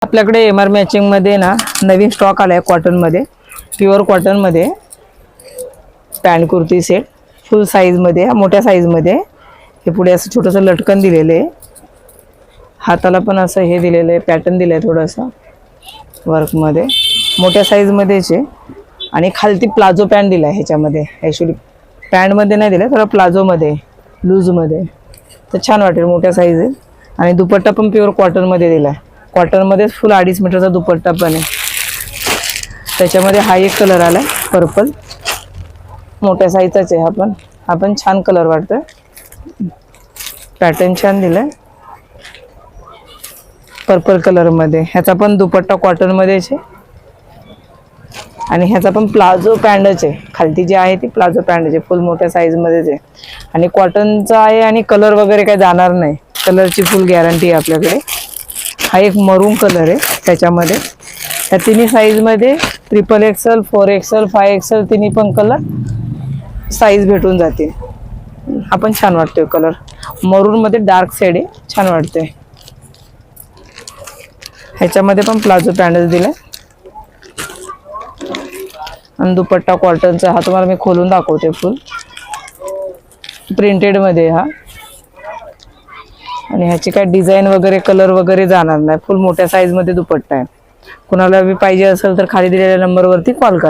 आपल्याकडे MR matching मध्ये ना नवीन स्टॉक आलाय कॉटन मध्ये, प्युअर कॉटन मध्ये पॅन्ट कुर्ती सेट फुल साईज मध्ये, मोठ्या साईज मध्ये। हे पुढे असं छोटंसं लटकन दिलेलं आहे, हाताला पण असं हे दिलेलं आहे, पॅटर्न दिलाय थोडासा वर्क मध्ये, मोठ्या साईज मध्येच आहे। आणि खालती प्लाझो पॅन्ट दिलाय ह्याच्यामध्ये, ॲक्च्युअली पॅन्ट मध्ये नाही दिलाय, थोडा प्लाझो मध्ये लूज मध्ये, तर छान वाटेल, मोठ्या साईज आहे। आणि दुपट्टा पण प्युअर कॉटन मध्ये दिलाय, कॉटन मध्ये फुल 2.5 मीटरचा दुपट्टा पण आहे। त्याच्यामध्ये हा एक कलर आलाय पर्पल, मोठ्या साईजचाच आहे हा पण छान कलर वाटतोय, पॅटर्न छान दिलाय पर्पल कलर मध्ये। ह्याचा पण दुपट्टा कॉटन मध्येच आहे आणि ह्याचा पण प्लाझो पॅन्टच आहे, खालती जी आहे ती प्लाझो पॅन्ट आहे, फुल मोठ्या साईज मध्येच आहे आणि कॉटनचा आहे आणि कलर वगैरे काही जाणार नाही, कलरची फुल गॅरंटी आहे आपल्याकडे। हा एक मरून कलर आहे त्याच्यामध्ये, या तिन्ही साईज मध्ये XXL, 4XL, 5XL तिन्ही पण कलर साईज भेटून जातील। हा पण छान वाटतोय कलर, मरून मध्ये डार्क शेड आहे, छान वाटतोय। ह्याच्यामध्ये पण प्लाझो पॅन्टच दिलाय आणि दुपट्टा कॉटनचा, हा तुम्हाला मी खोलून दाखवते, फुल प्रिंटेड मध्ये हा। आणि ह्याची काय डिझाईन वगैरे कलर वगैरे जाणार नाही, फुल मोठ्या साईज मध्ये दुपट्टा आहे। कुणाला बी पाहिजे असेल तर खाली दिलेल्या नंबरवरती कॉल करा।